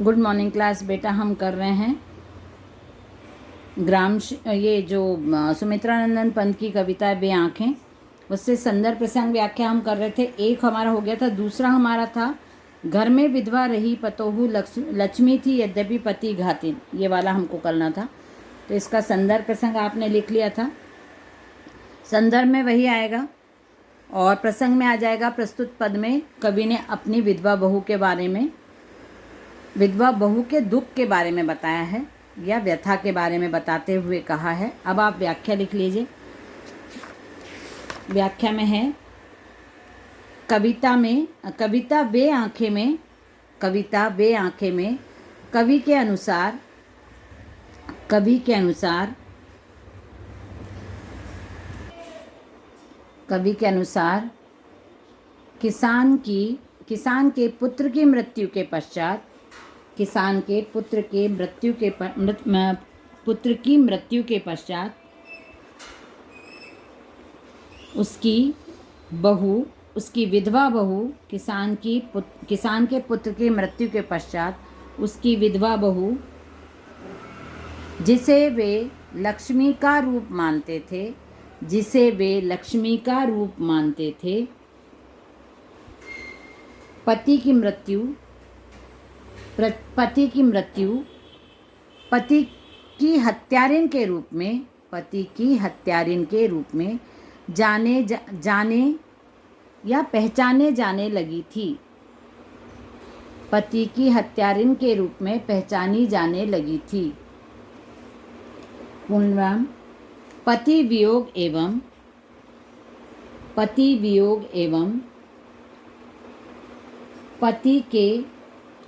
Good morning class. बेटा हम कर रहे हैं ये जो सुमित्रानंदन पंत की कविता है बे आँखें, उससे संदर्भ प्रसंग व्याख्या हम कर रहे थे। एक हमारा हो गया था, दूसरा हमारा था घर में विधवा रही पतोहू लक्ष्मी थी यद्यपि पति घातिन। ये वाला हमको करना था। तो इसका संदर्भ प्रसंग आपने लिख लिया था। संदर्भ में वही आएगा और प्रसंग में आ जाएगा। प्रस्तुत पद में कवि ने अपनी विधवा बहू के बारे में, विधवा बहू के दुख के बारे में बताया है या व्यथा के बारे में बताते हुए कहा है। अब आप व्याख्या लिख लीजिए। व्याख्या में है कविता वे आँखें में, कविता वे आँखें में कवि के अनुसार किसान के पुत्र की मृत्यु के पश्चात, पुत्र की मृत्यु के पश्चात उसकी विधवा बहू, किसान के पुत्र की मृत्यु के पश्चात उसकी विधवा बहू, जिसे वे लक्ष्मी का रूप मानते थे, पति की हत्यारिन के रूप में जाने या पहचाने जाने लगी थी। पति की हत्यारिन के रूप में पहचानी जाने लगी थी। पुनराम पति वियोग एवं पति के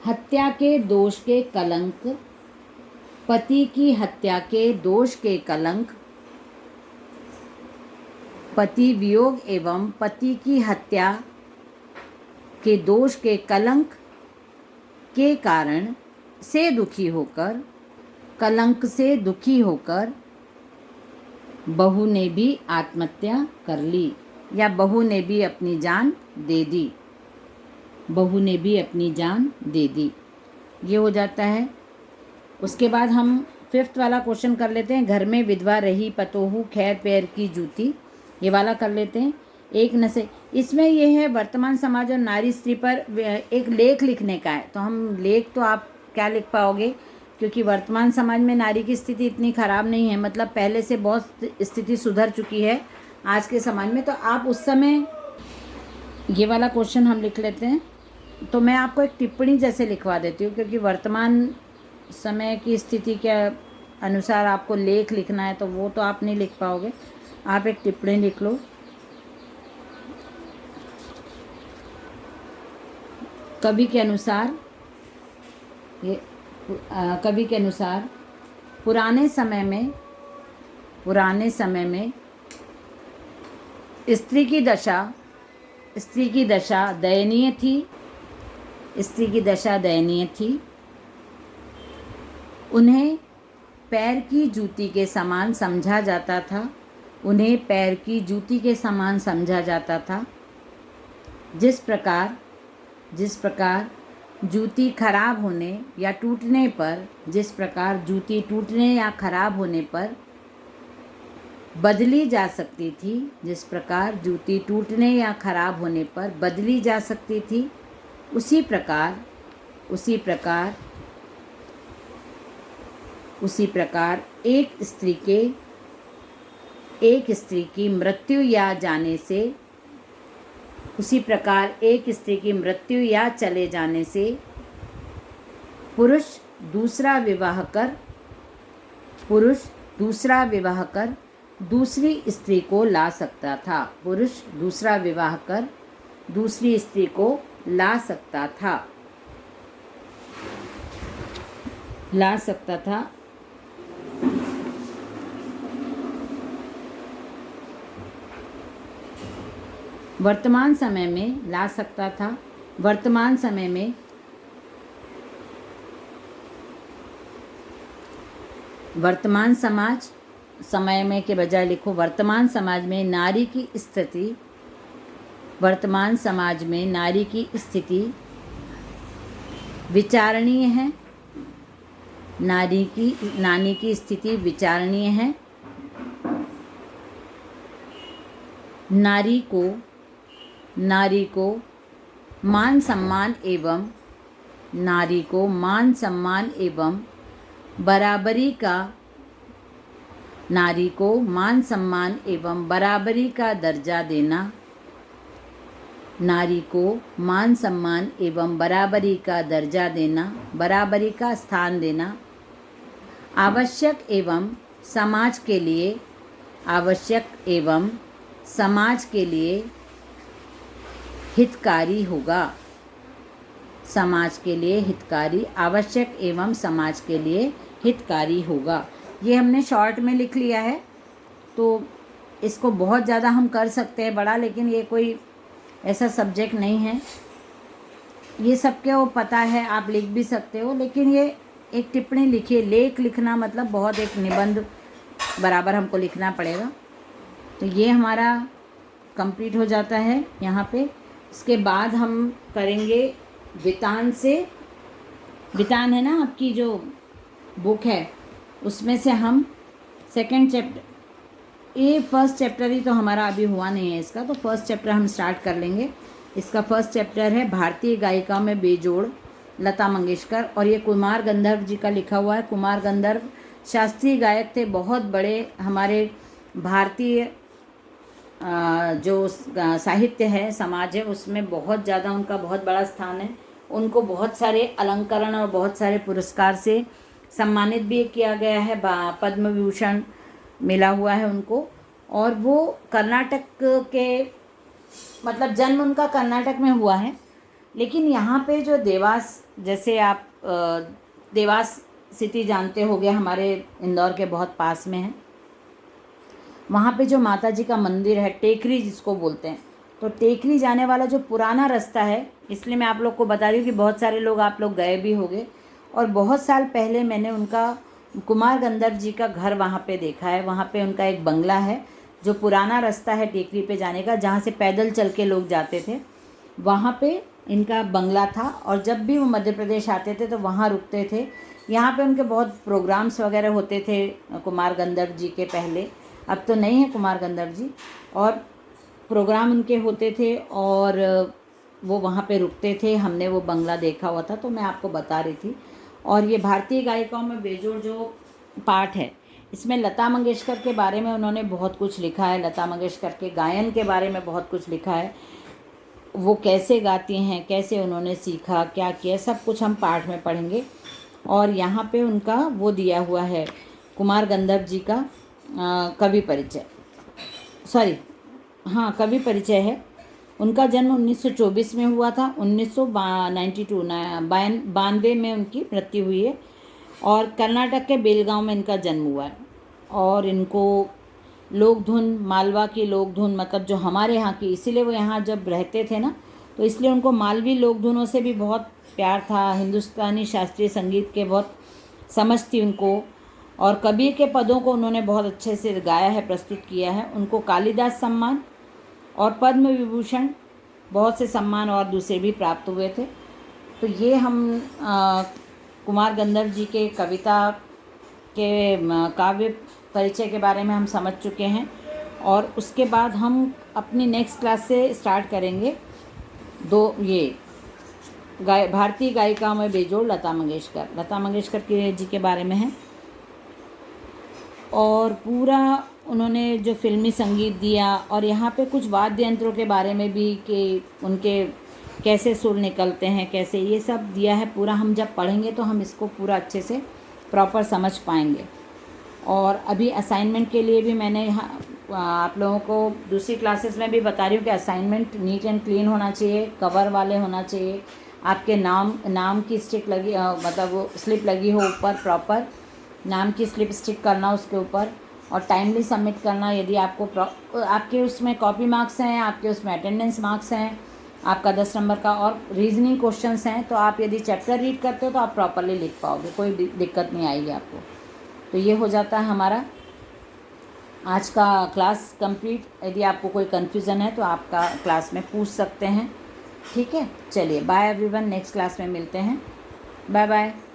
हत्या के दोष के कलंक, पति की हत्या के दोष के कलंक, पति वियोग एवं पति की हत्या के दोष के कलंक के कारण से दुखी होकर बहू ने भी आत्महत्या कर ली या बहू ने भी अपनी जान दे दी। ये हो जाता है। उसके बाद हम 5th वाला क्वेश्चन कर लेते हैं। घर में विधवा रही पतोहू खैर पैर की जूती, ये वाला कर लेते हैं। एक नशे, इसमें ये है वर्तमान समाज और नारी स्त्री पर एक लेख लिखने का है। तो हम लेख तो आप क्या लिख पाओगे, क्योंकि वर्तमान समाज में नारी की स्थिति इतनी ख़राब नहीं है, मतलब पहले से बहुत स्थिति सुधर चुकी है आज के समाज में। तो आप उस समय ये वाला क्वेश्चन हम लिख लेते हैं। तो मैं आपको एक टिप्पणी जैसे लिखवा देती हूँ, क्योंकि वर्तमान समय की स्थिति के अनुसार आपको लेख लिखना है तो वो तो आप नहीं लिख पाओगे। आप एक टिप्पणी लिख लो। कवि के अनुसार पुराने समय में स्त्री की दशा दयनीय थी। उन्हें पैर की जूती के समान समझा जाता था। जिस प्रकार जूती खराब होने या टूटने पर बदली जा सकती थी, उसी प्रकार एक स्त्री की मृत्यु या चले जाने से पुरुष दूसरा विवाह कर दूसरी स्त्री को ला सकता था। वर्तमान समय में के बजाय लिखो वर्तमान समाज में नारी की स्थिति विचारणीय है, नानी की स्थिति विचारणीय है। नारी को मान सम्मान एवं बराबरी का दर्जा देना, नारी को मान सम्मान एवं बराबरी का दर्जा देना, बराबरी का स्थान देना, आवश्यक एवं समाज के लिए हितकारी होगा, समाज के लिए हितकारी, आवश्यक एवं समाज के लिए हितकारी होगा। ये हमने शॉर्ट में लिख लिया है, तो इसको बहुत ज़्यादा हम कर सकते हैं बड़ा, लेकिन ये कोई ऐसा सब्जेक्ट नहीं है, ये सबके वो पता है, आप लिख भी सकते हो, लेकिन ये एक टिप्पणी लिखिए। लेख लिखना मतलब बहुत एक निबंध बराबर हमको लिखना पड़ेगा। तो ये हमारा कंप्लीट हो जाता है यहाँ पे। इसके बाद हम करेंगे वितान से। वितान है ना आपकी जो बुक है, उसमें से हम सेकंड चैप्टर, ये फर्स्ट चैप्टर ही तो हमारा अभी हुआ नहीं है इसका, तो फर्स्ट चैप्टर हम स्टार्ट कर लेंगे। इसका फर्स्ट चैप्टर है भारतीय गायिका में बेजोड़, लता मंगेशकर, और ये कुमार गंधर्व जी का लिखा हुआ है। कुमार गंधर्व शास्त्रीय गायक थे, बहुत बड़े हमारे भारतीय जो साहित्य है, समाज है, उसमें बहुत ज़्यादा उनका बहुत बड़ा स्थान है। उनको बहुत सारे अलंकरण और बहुत सारे पुरस्कार से सम्मानित भी किया गया है, पद्म विभूषण मिला हुआ है उनको। और वो कर्नाटक के, मतलब जन्म उनका कर्नाटक में हुआ है, लेकिन यहाँ पे जो देवास, जैसे आप देवास सिटी जानते होंगे, हमारे इंदौर के बहुत पास में है, वहाँ पे जो माता जी का मंदिर है, टेकरी जिसको बोलते हैं, तो टेकरी जाने वाला जो पुराना रास्ता है, इसलिए मैं आप लोग को बता रही हूँ कि बहुत सारे लोग आप लोग गए भी होंगे। और बहुत साल पहले मैंने उनका, कुमार गंधर्व जी का घर वहाँ पे देखा है। वहाँ पे उनका एक बंगला है, जो पुराना रास्ता है टेकरी पे जाने का, जहाँ से पैदल चल के लोग जाते थे, वहाँ पे इनका बंगला था। और जब भी वो मध्य प्रदेश आते थे तो वहाँ रुकते थे। यहाँ पे उनके बहुत प्रोग्राम्स वगैरह होते थे कुमार गंधर्व जी के पहले, अब तो नहीं है कुमार गंधर्व जी, और प्रोग्राम उनके होते थे और वो वहाँ पे रुकते थे। हमने वो बंगला देखा हुआ था, तो मैं आपको बता रही थी। और ये भारतीय गायिकाओं में बेजोड़ जो पाठ है, इसमें लता मंगेशकर के बारे में उन्होंने बहुत कुछ लिखा है। लता मंगेशकर के गायन के बारे में बहुत कुछ लिखा है, वो कैसे गाती हैं, कैसे उन्होंने सीखा, क्या किया, सब कुछ हम पाठ में पढ़ेंगे। और यहाँ पे उनका वो दिया हुआ है, कुमार गंधर्व जी का कवि परिचय, कवि परिचय है। उनका जन्म 1924 में हुआ था, 1992 में उनकी मृत्यु हुई है, और कर्नाटक के बेलगांव में इनका जन्म हुआ है। और इनको लोक धुन, मालवा की लोक धुन, मतलब जो हमारे यहाँ की, इसीलिए वो यहाँ जब रहते थे ना, तो इसलिए उनको मालवी लोक धुनों से भी बहुत प्यार था। हिंदुस्तानी शास्त्रीय संगीत के बहुत समझ थी उनको, और कबीर के पदों को उन्होंने बहुत अच्छे से गाया है, प्रस्तुत किया है। उनको कालिदास सम्मान और पद्म विभूषण, बहुत से सम्मान और दूसरे भी प्राप्त हुए थे। तो ये हम कुमार गंधर्व जी के कविता के काव्य परिचय के बारे में हम समझ चुके हैं। और उसके बाद हम अपनी नेक्स्ट क्लास से स्टार्ट करेंगे भारतीय गायिकाओं में बेजोड़ लता मंगेशकर जी के बारे में है। और पूरा उन्होंने जो फिल्मी संगीत दिया, और यहाँ पे कुछ वाद्य यंत्रों के बारे में भी, कि उनके कैसे सुर निकलते हैं, कैसे, ये सब दिया है पूरा। हम जब पढ़ेंगे तो हम इसको पूरा अच्छे से प्रॉपर समझ पाएंगे। और अभी असाइनमेंट के लिए भी मैंने यहाँ आप लोगों को दूसरी क्लासेस में भी बता रही हूँ कि असाइनमेंट नीट एंड क्लीन होना चाहिए, कवर वाले होना चाहिए, आपके नाम की स्टिक लगी, मतलब वो स्लिप लगी हो ऊपर, प्रॉपर नाम की स्लिप स्टिक करना उसके ऊपर, और टाइमली सबमिट करना। यदि आपको आपके उसमें कॉपी मार्क्स हैं, आपके उसमें अटेंडेंस मार्क्स हैं, आपका 10 नंबर का, और रीजनिंग क्वेश्चंस हैं, तो आप यदि चैप्टर रीड करते हो तो आप प्रॉपरली लिख पाओगे, कोई दिक्कत नहीं आएगी आपको। तो ये हो जाता है हमारा आज का क्लास कंप्लीट। यदि आपको कोई कन्फ्यूज़न है तो आपका क्लास में पूछ सकते हैं, ठीक है। चलिए, बाय एवरीवन, नेक्स्ट क्लास में मिलते हैं। Bye bye.